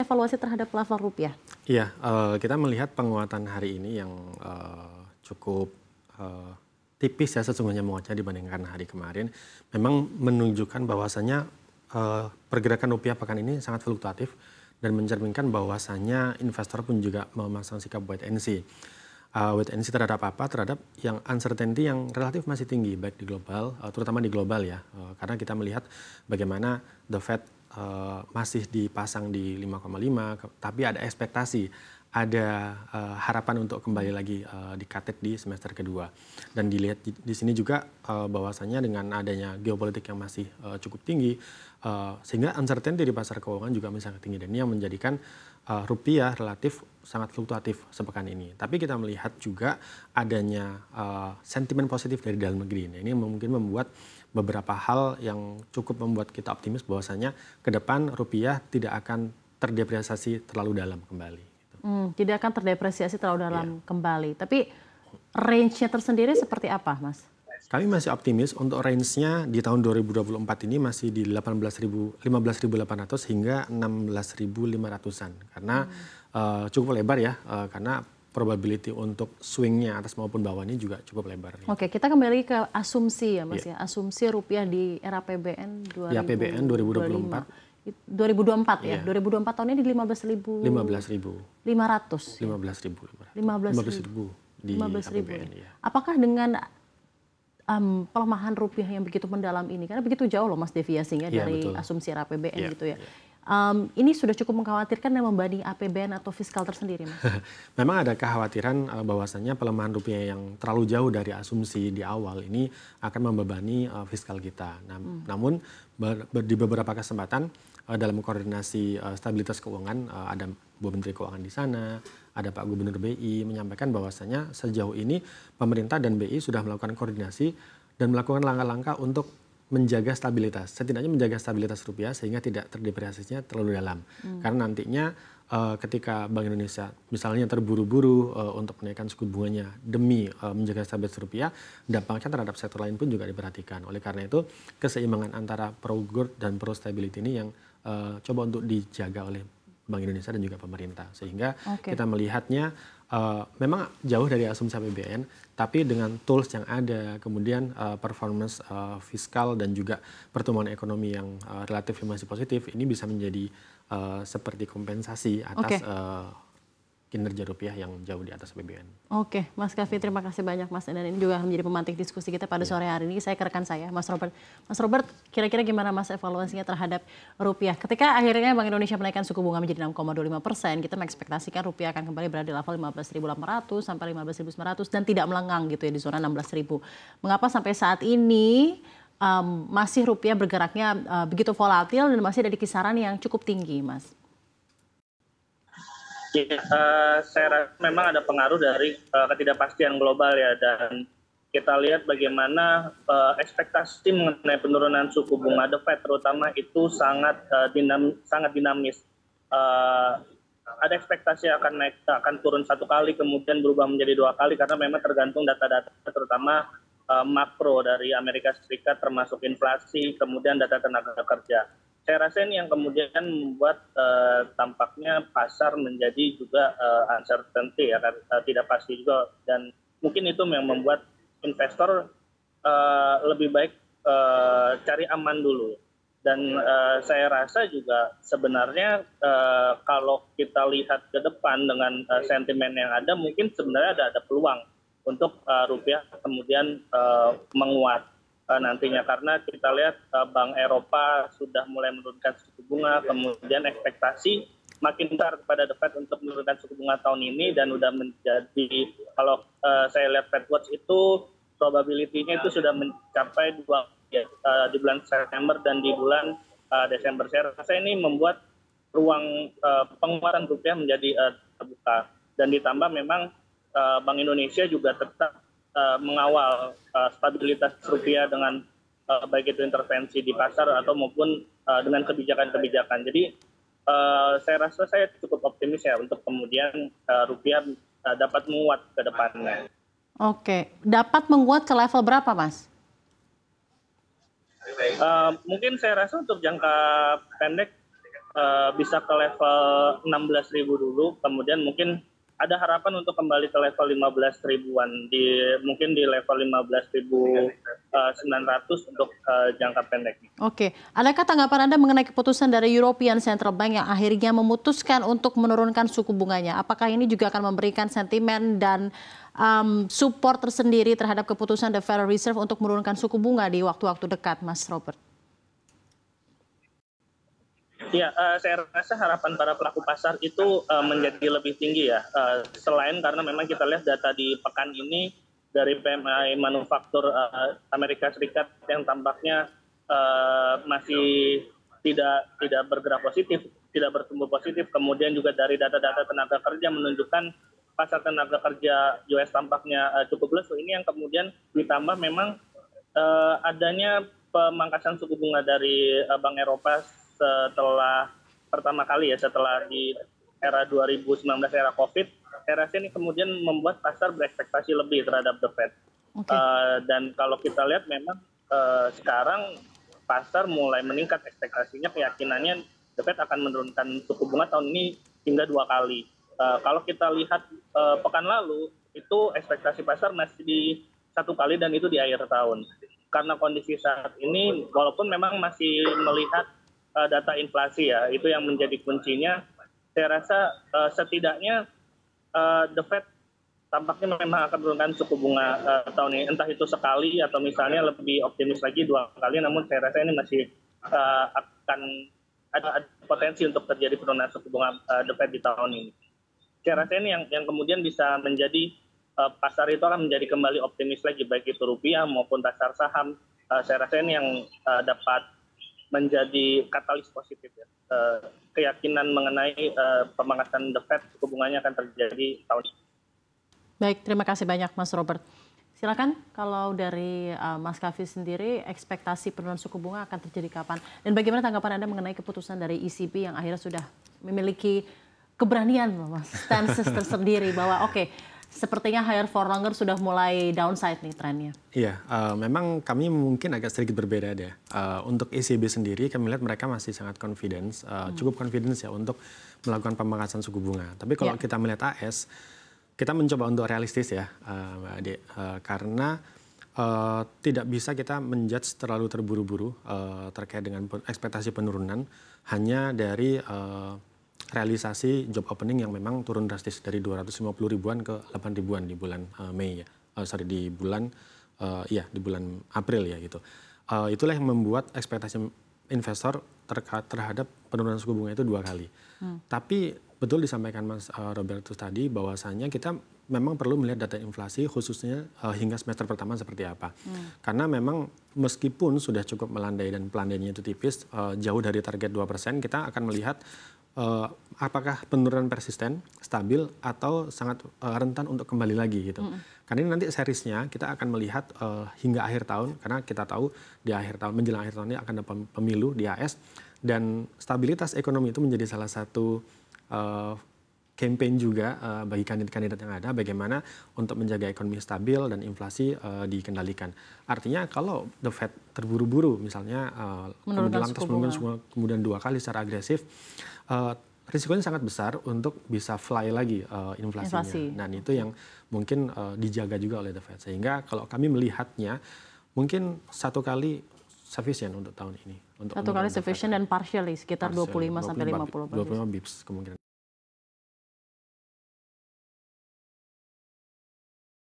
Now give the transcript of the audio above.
evaluasi terhadap level rupiah? Iya, kita melihat penguatan hari ini yang cukup tipis ya sesungguhnya menguatnya dibandingkan hari kemarin. Memang menunjukkan bahwasannya pergerakan rupiah pekan ini sangat fluktuatif dan mencerminkan bahwasannya investor pun juga memasang sikap wait and see. Wait and see terhadap apa? Terhadap yang uncertainty yang relatif masih tinggi baik di global, terutama di global ya. Karena kita melihat bagaimana the Fed masih dipasang di 5,5, tapi ada ekspektasi, ada harapan untuk kembali lagi dikatet di semester kedua. Dan dilihat di sini juga bahwasannya dengan adanya geopolitik yang masih cukup tinggi, sehingga uncertainty di pasar keuangan juga masih sangat tinggi. Dan ini yang menjadikan rupiah relatif sangat fluktuatif sepekan ini. Tapi kita melihat juga adanya sentimen positif dari dalam negeri. Ini mungkin membuat beberapa hal yang cukup membuat kita optimis bahwasanya ke depan rupiah tidak akan terdepresiasi terlalu dalam kembali. Tidak akan terdepresiasi terlalu dalam kembali. Tapi range-nya tersendiri seperti apa, Mas? Kami masih optimis untuk range-nya di tahun 2024 ini masih di 15.800 hingga 16.500-an. Karena cukup lebar ya, karena probability untuk swing-nya atas maupun bawah ini juga cukup lebar. Oke, kita kembali ke asumsi ya Mas ya. Asumsi rupiah di era PBN 2024. Ya, PBN 2024. 2024 ya. 2024 tahunnya di 15.500. 15.000 di 15.000. APBN, ya. Apakah dengan pelemahan rupiah yang begitu mendalam ini, karena begitu jauh loh Mas deviasinya dari betul. Asumsi era PBN gitu ya. Ini sudah cukup mengkhawatirkan yang membanding APBN atau fiskal tersendiri, Mas? Memang ada kekhawatiran bahwasannya pelemahan rupiah yang terlalu jauh dari asumsi di awal ini akan membebani fiskal kita. Namun di beberapa kesempatan dalam koordinasi stabilitas keuangan ada Bu Menteri Keuangan di sana, ada Pak Gubernur BI menyampaikan bahwasannya sejauh ini pemerintah dan BI sudah melakukan koordinasi dan melakukan langkah-langkah untuk menjaga stabilitas, setidaknya menjaga stabilitas rupiah sehingga tidak terdepresiasinya terlalu dalam. Karena nantinya ketika Bank Indonesia misalnya terburu-buru untuk menaikkan suku bunganya demi menjaga stabilitas rupiah, dampaknya terhadap sektor lain pun juga diperhatikan. Oleh karena itu, keseimbangan antara pro growth dan pro stability ini yang coba untuk dijaga oleh Bank Indonesia dan juga pemerintah. Sehingga kita melihatnya memang jauh dari asumsi APBN, tapi dengan tools yang ada, kemudian performance fiskal dan juga pertumbuhan ekonomi yang relatif masih positif, ini bisa menjadi seperti kompensasi atas kinerja rupiah yang jauh di atas APBN. Oke, Mas Kavi, terima kasih banyak Mas. Dan ini juga menjadi pemantik diskusi kita pada sore hari ini. Saya ke rekan saya, Mas Robert. Mas Robert, kira-kira gimana Mas evaluasinya terhadap rupiah? Ketika akhirnya Bank Indonesia menaikkan suku bunga menjadi 6,25%, kita mengekspektasikan rupiah akan kembali berada di level 15.800 sampai 15.900 dan tidak melenggang gitu ya di zona 16.000. Mengapa sampai saat ini masih rupiah bergeraknya begitu volatil dan masih ada di kisaran yang cukup tinggi, Mas? Ya, saya rasa memang ada pengaruh dari ketidakpastian global ya, dan kita lihat bagaimana ekspektasi mengenai penurunan suku bunga The Fed terutama itu sangat dinamis. Ada ekspektasi akan turun satu kali kemudian berubah menjadi dua kali karena memang tergantung data-data terutama makro dari Amerika Serikat termasuk inflasi kemudian data tenaga kerja. Saya rasa ini yang kemudian membuat tampaknya pasar menjadi juga uncertainty ya, tidak pasti juga, dan mungkin itu yang membuat investor lebih baik cari aman dulu. Dan saya rasa juga sebenarnya kalau kita lihat ke depan dengan sentimen yang ada, mungkin sebenarnya ada peluang untuk rupiah kemudian menguat nantinya, karena kita lihat Bank Eropa sudah mulai menurunkan suku bunga, kemudian ekspektasi makin besar kepada The Fed untuk menurunkan suku bunga tahun ini, dan sudah menjadi, kalau saya lihat Fed Watch itu probability-nya itu sudah mencapai 2 di bulan September dan di bulan Desember. Saya rasa ini membuat ruang penguatan rupiah menjadi terbuka, dan ditambah memang Bank Indonesia juga tetap mengawal stabilitas rupiah dengan baik itu intervensi di pasar atau maupun dengan kebijakan-kebijakan. Jadi saya rasa saya cukup optimis ya untuk kemudian rupiah dapat menguat ke depannya. Oke, dapat menguat ke level berapa, Mas? Mungkin saya rasa untuk jangka pendek bisa ke level 16.000 dulu, kemudian mungkin ada harapan untuk kembali ke level 15 ribuan, mungkin di level 15.900 untuk jangka pendek. Oke, adakah tanggapan Anda mengenai keputusan dari European Central Bank yang akhirnya memutuskan untuk menurunkan suku bunganya? Apakah ini juga akan memberikan sentimen dan support tersendiri terhadap keputusan The Federal Reserve untuk menurunkan suku bunga di waktu-waktu dekat, Mas Robert? Ya, saya rasa harapan para pelaku pasar itu menjadi lebih tinggi ya. Selain karena memang kita lihat data di pekan ini dari PMI manufaktur Amerika Serikat yang tampaknya masih tidak bergerak positif, tidak bertumbuh positif. Kemudian juga dari data-data tenaga kerja menunjukkan pasar tenaga kerja US tampaknya cukup lesu. Ini yang kemudian ditambah memang adanya pemangkasan suku bunga dari Bank Eropa setelah pertama kali ya, setelah di era 2019 era COVID, saya rasa ini kemudian membuat pasar berekspektasi lebih terhadap The Fed. Dan kalau kita lihat memang sekarang pasar mulai meningkat ekspektasinya, keyakinannya The Fed akan menurunkan suku bunga tahun ini hingga 2 kali. Kalau kita lihat pekan lalu, itu ekspektasi pasar masih di 1 kali dan itu di akhir tahun. Karena kondisi saat ini, walaupun memang masih melihat data inflasi ya, itu yang menjadi kuncinya. Saya rasa setidaknya The Fed tampaknya memang akan menurunkan suku bunga tahun ini, entah itu sekali atau misalnya lebih optimis lagi 2 kali, namun saya rasa ini masih akan ada potensi untuk terjadi penurunan suku bunga The Fed di tahun ini. Saya rasa ini yang kemudian bisa menjadi pasar itu akan menjadi kembali optimis lagi, baik itu rupiah maupun pasar saham. Saya rasa ini yang dapat menjadi katalis positif ya. Keyakinan mengenai pemangkasan The Fed suku bunganya akan terjadi tahun ini. Baik, terima kasih banyak Mas Robert. Silakan kalau dari Mas Kavi sendiri, ekspektasi penurunan suku bunga akan terjadi kapan? Dan bagaimana tanggapan Anda mengenai keputusan dari ECB yang akhirnya sudah memiliki keberanian, Mas, stances tersendiri bahwa sepertinya higher for longer sudah mulai downside nih trennya. Iya, memang kami mungkin agak sedikit berbeda deh. Untuk ECB sendiri kami lihat mereka masih sangat confidence, cukup confidence ya untuk melakukan pemangkasan suku bunga. Tapi kalau kita melihat AS, kita mencoba untuk realistis ya, Mbak Ade, karena tidak bisa kita menjudge terlalu terburu-buru terkait dengan ekspektasi penurunan hanya dari realisasi job opening yang memang turun drastis dari 250 ribuan ke 8 ribuan di bulan Mei ya, di bulan April ya gitu. Itulah yang membuat ekspektasi investor terhadap penurunan suku bunga itu 2 kali. Tapi betul disampaikan Mas Robertus tadi bahwasanya kita memang perlu melihat data inflasi khususnya hingga semester pertama seperti apa. Karena memang meskipun sudah cukup melandai dan pelandainya itu tipis, jauh dari target 2%, kita akan melihat apakah penurunan persisten, stabil, atau sangat rentan untuk kembali lagi gitu. Karena ini nanti seriesnya kita akan melihat hingga akhir tahun, karena kita tahu di akhir tahun, menjelang akhir tahun ini akan ada pemilu di AS, dan stabilitas ekonomi itu menjadi salah satu campaign juga bagi kandidat-kandidat yang ada, bagaimana untuk menjaga ekonomi stabil dan inflasi dikendalikan. Artinya kalau The Fed terburu-buru misalnya kemudian 2 kali secara agresif, risikonya sangat besar untuk bisa fly lagi inflasinya. Dan itu yang mungkin dijaga juga oleh The Fed. Sehingga kalau kami melihatnya mungkin 1 kali sufficient untuk tahun ini. Satu kali sufficient dan partially sekitar 25 sampai 50 25 bips kemungkinan